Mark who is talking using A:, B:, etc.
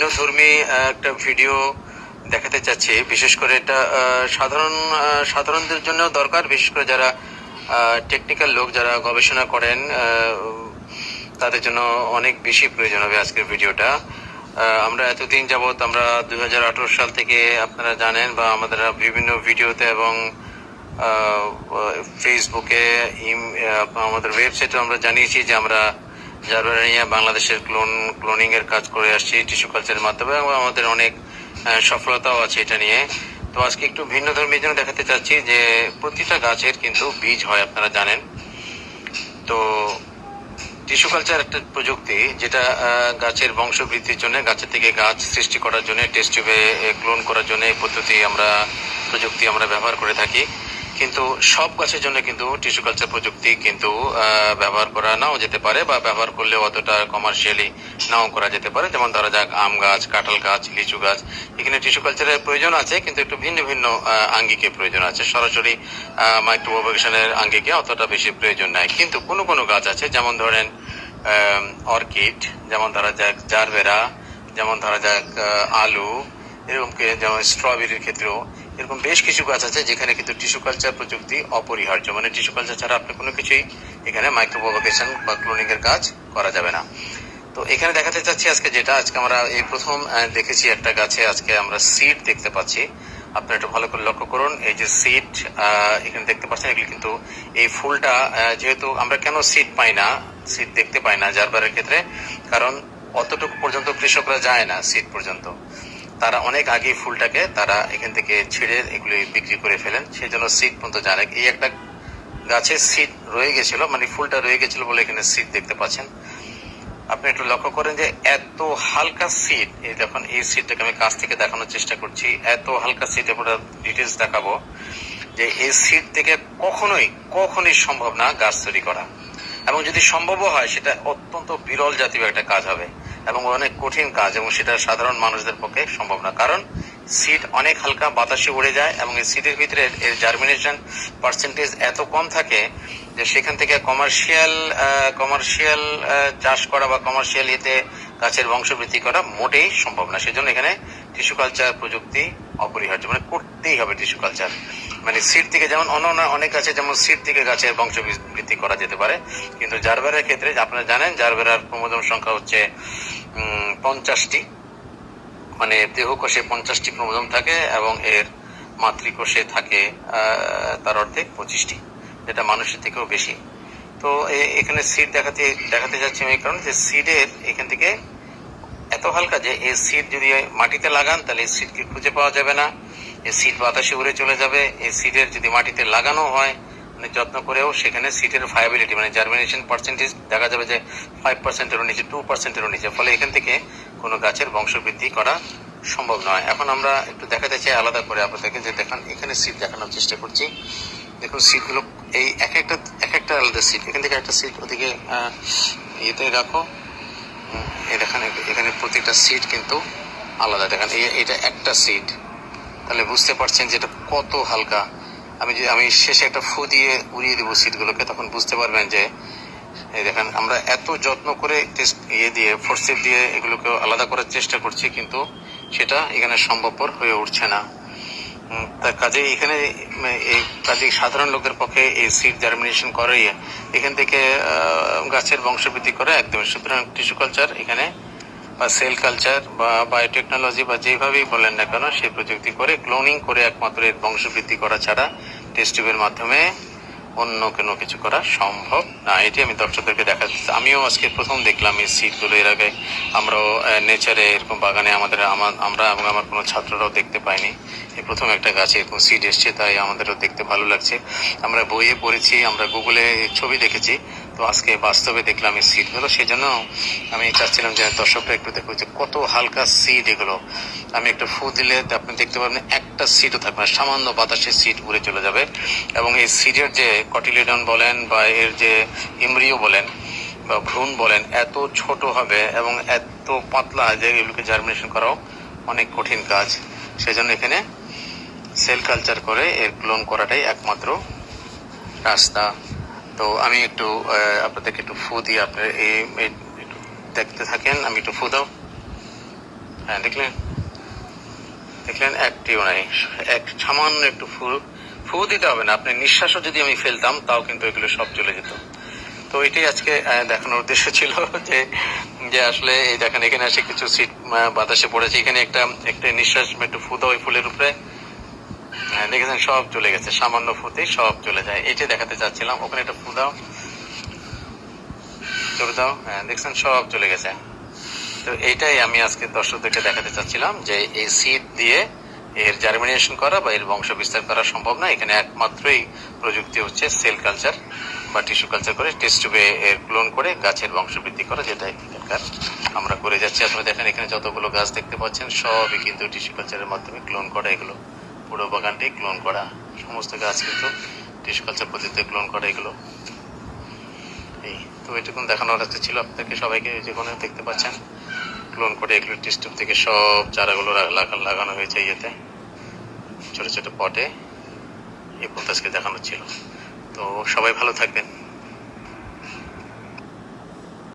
A: ভিন্ন ধর্মী একটা ভিডিও দেখাতে চাচ্ছি। বিশেষ করে এটা সাধারণদের জন্য দরকার, বিশেষ করে যারা টেকনিক্যাল লোক, যারা গবেষণা করেন, তাদের জন্য অনেক বেশি প্রয়োজন হবে আজকের ভিডিওটা। আমরা এতদিন যাবৎ, আমরা 2018 সাল থেকে আপনারা জানেন, বা আমাদের বিভিন্ন ভিডিওতে এবং ফেসবুকে, আমাদের ওয়েবসাইটে আমরা জানিয়েছি যে আমরা জারবেরা নিয়ে বাংলাদেশের ক্লোনিং এর কাজ করে আসছি টিস্যু কালচারের মাধ্যমে, এবং আমাদের অনেক সফলতাও আছে এটা নিয়ে। তো আজকে একটু ভিন্ন ধর্মীর জন্য দেখাতে চাচ্ছি যে প্রতিটা গাছের কিন্তু বীজ হয়, আপনারা জানেন। তো টিস্যু কালচার একটা প্রযুক্তি যেটা গাছের বংশবৃদ্ধির জন্য, গাছের থেকে গাছ সৃষ্টি করার জন্য, টেস্ট টিউবে ক্লোন করার জন্য এই প্রযুক্তি আমরা ব্যবহার করে থাকি। কিন্তু সব গাছের জন্য কিন্তু টিস্যু কালচার প্রযুক্তি কিন্তু ব্যবহার করা নাও যেতে পারে, বা ব্যবহার করলে অতটা কমার্শিয়ালি নাও করা যেতে পারে। যেমন ধরা যাক আম গাছ, কাঁঠাল গাছ, লিচু গাছ, এখানে টিস্যু কালচারের প্রয়োজন আছে, কিন্তু একটু ভিন্ন ভিন্ন আঙ্গিকে প্রয়োজন আছে। সরাসরি মাইক্রো প্রোপাগেশনের আঙ্গিকে অতটা বেশি প্রয়োজন নাই। কিন্তু কোনো কোনো গাছ আছে, যেমন ধরেন অর্কিড, যেমন ধরা যাক জারবেরা, যেমন ধরা যাক আলু, এরকম যেমন স্ট্রবেরির ক্ষেত্রেও এরকম বেশ কিছু গাছ আছে যেখানে কিন্তু টিস্যু কালচার প্রযুক্তি অপরিহার্য। মানে টিস্যু কালচার ছাড়া আপনি কোনো কিছুই এখানে মাইক্রো প্রোপাগেশন বা ক্লোনিং এর কাজ করা যাবে না। তো এখানে দেখাতে চাচ্ছি আজকে আমরা এই প্রথম দেখেছি একটা গাছে আজকে আমরা সিড দেখতে পাচ্ছি। আপনারা একটু ভালো করে লক্ষ্য করুন, এই যে সিড এখানে দেখতে পাচ্ছেন, এগুলি কিন্তু এই ফুলটা, যেহেতু আমরা কেন সিড দেখতে পাই না জারবারের ক্ষেত্রে, কারণ অতটুকু পর্যন্ত কৃষকরা যায় না সিড পর্যন্ত। তারা অনেক আগে ফুলটাকে তারা এখান থেকে ছিঁড়ে এগুলি বিক্রি করে ফেলেন, সেই জন্য সিড পর্যন্ত যায় না। এই একটা গাছে সিড রয়ে গেছিল, মানে ফুলটা রয়ে গেছিল বলে এখানে সিড দেখতে পাচ্ছেন। আপনি একটু লক্ষ্য করেন যে এত হালকা সিড, এই দেখুন এই সিডটাকে আমি কাছ থেকে দেখানোর চেষ্টা করছি, এত হালকা সিড। আমরা ডিটেলস দেখাবো যে এই সিড থেকে কখনোই সম্ভব না গাছ তৈরি করা, এবং যদি সম্ভবও হয় সেটা অত্যন্ত বিরল জাতীয় একটা কাজ হবে এবং অনেক কঠিন কাজ, এবং সেটা সাধারণ মানুষদের পক্ষে সম্ভব না। কারণ সিড অনেক হালকা, বাতাসে উড়ে যায়, এবং এই সিডের ভিতরে এর জার্মিনেশন পার্সেন্টেজ এত কম থাকে যে সেখান থেকে কমার্শিয়াল চাষ করা বা কমার্শিয়াল ইয়েতে গাছের বংশবৃদ্ধি করা মোটেই সম্ভব না। সেজন্য এখানে টিস্যু কালচার প্রযুক্তি অপরিহার্য, মানে করতেই হবে টিস্যু কালচার। মানে সিড থেকে, যেমন অনেক আছে যেমন সিড থেকে গাছের বংশবৃদ্ধি করা যেতে পারে, কিন্তু জারবেরার ক্ষেত্রে আপনারা জানেন জারবেরার ক্রোমোজোম সংখ্যা হচ্ছে 50টি, মানে দেহকোষে 50টি ক্রোমোজোম থাকে, এবং এর মাতৃকোষে থাকে তার অর্ধেক 25টি, যেটা মানুষের থেকেও বেশি। তো এখানে সিড দেখাতে যাচ্ছি আমি, এই কারণে যে সিডের এখান থেকে এত হালকা যে এই সিড যদি মাটিতে লাগান তাহলে এই সিডকে খুঁজে পাওয়া যাবে না, এই সিড বাতাসে উড়ে চলে যাবে। এই সিডের যদি মাটিতে লাগানো হয়, মানে যত্ন করেও, সেখানে সিডের ভায়াবিলিটি, মানে জার্মিনেশন পার্সেন্টেজ দেখা যাবে যে 5%-এরও নিচে, 2%-এরও নিচে। ফলে এখান থেকে কোনো গাছের বংশবৃদ্ধি করা সম্ভব নয়। এখন আমরা একটু দেখাতে চাই আলাদা করে আপনাদেরকে, যে দেখেন এখানে সিড দেখানোর চেষ্টা করছি। দেখুন সিডগুলো এই এক একটা আলাদা সিড, এখান থেকে একটা সিড ওদিকে ইয়েতে রাখো, এই দেখেন এখানে প্রত্যেকটা সিড কিন্তু আলাদা। দেখেন এটা একটা সিড, তাহলে বুঝতে পারছেন যে এটা কত হালকা। আমি শেষে একটা ফু দিয়ে উড়িয়ে দিব সিডগুলোকে, তখন বুঝতে পারবেন যে এই দেখেন আমরা এত যত্ন করে ফোর্সেপ দিয়ে এগুলোকে আলাদা করার চেষ্টা করছি, কিন্তু সেটা এখানে সম্ভবপর হয়ে উঠছে না। তার কাজে এখানে সাধারণ লোকদের পক্ষে এই সিড জার্মিনেশন করে এখান থেকে গাছের বংশবৃদ্ধি করা একদম। সুতরাং টিস্যু কালচার এখানে, বা সেল কালচার বা বায়োটেকনোলজি বা যেভাবেই বলেন না কেন, সেই প্রযুক্তি করে ক্লোনিং করে একমাত্র এর বংশবৃদ্ধি করা ছাড়া টেস্ট টিউবের মাধ্যমে অন্য কোনো কিছু করা সম্ভব না। এটি আমি দর্শকদেরকে দেখাচ্ছি। আমিও আজকে প্রথম দেখলাম এই সিডগুলো। এর আগে আমরাও নেচারে এরকম বাগানে আমরা এবং আমার কোনো ছাত্ররাও দেখতে পাইনি। এই প্রথম একটা গাছে এরকম সিড এসছে, তাই আমাদেরও দেখতে ভালো লাগছে। আমরা বইয়ে পড়েছি, আমরা গুগলে ছবি দেখেছি, তো আজকে বাস্তবে দেখলাম এই সিডগুলো। সেই জন্য আমি চাচ্ছিলাম যে দর্শকরা একটু দেখো যে কত হালকা সিড এগুলো। আমি একটা ফু দিলে আপনি দেখতে পাবেন একটা সিডও থাকবে না, সামান্য বাতাসে সিড উড়ে চলে যাবে। এবং এই সিডের যে কটিলিডন বলেন বা এর যে ইমরিও বলেন বা ভ্রূণ বলেন, এত ছোট হবে এবং এত পাতলা যে এগুলোকে জার্মিনেশন করাও অনেক কঠিন কাজ। সেজন্য এখানে সেল কালচার করে এর ক্লোন করাটাই একমাত্র রাস্তা। তো আমি একটু আপনাদেরকে একটু ফু দিয়ে আপনার এই দেখতে থাকেন। আমি একটু ফু দাও। হ্যাঁ দেখলেন দেখলেন একটিও নাই, এক সামান্য একটু ফু দিতে হবে না, আপনি নিঃশ্বাসও যদি আমি ফেলতাম তাও কিন্তু এগুলো সব চলে যেত। তো এটাই আজকে দেখানোর উদ্দেশ্য ছিল যে যে আসলে এই দেখেন এখানে এসে কিছু সিট বাতাসে পড়েছে, এখানে একটা একটা নিঃশ্বাস একটু ফু দাও ওই ফুলের উপরে, দেখেছেন সব চলে গেছে, সামান্য ফুতেই সব চলে যায়। এটাই দেখাতে চাচ্ছিলাম, ওখানে একটা ফু দাও, চলে দাও, হ্যাঁ দেখছেন সব চলে গেছে। তো এইটাই আমি আজকে দর্শকদেরকে দেখাতে চাচ্ছিলাম যে এই সিড দিয়ে এর জার্মিনেশন করা বা এর বংশ বিস্তার করা সম্ভব না। এখানে একমাত্রই প্রযুক্তি হচ্ছে সেল কালচার বা টিস্যু কালচার করে টেস্ট টিউবে এর ক্লোন করে গাছের বংশবৃদ্ধি করা, যেটা এখানকার আমরা করে যাচ্ছি। আপনারা দেখেন এখানে যতগুলো গাছ দেখতে পাচ্ছেন সবই কিন্তু টিস্যু কালচারের মাধ্যমে ক্লোন করা, এগুলো পুরো বাগানটাই ক্লোন করা, সমস্ত গাছ কিন্তু টিস্যু কালচার পদ্ধতিতে ক্লোন করা এগুলো। এই তো এটুকুন দেখানোর রাস্তা ছিল আপনাদেরকে সবাইকে, যেখানে দেখতে পাচ্ছেন ক্লোন করে এগুলো টেস্ট টিউব থেকে সব চারাগুলো লাগানো হয়েছে ইয়েতে ছোট ছোট পটে, এই পদ্ধতিকে দেখানো ছিল। তো সবাই ভালো থাকবেন।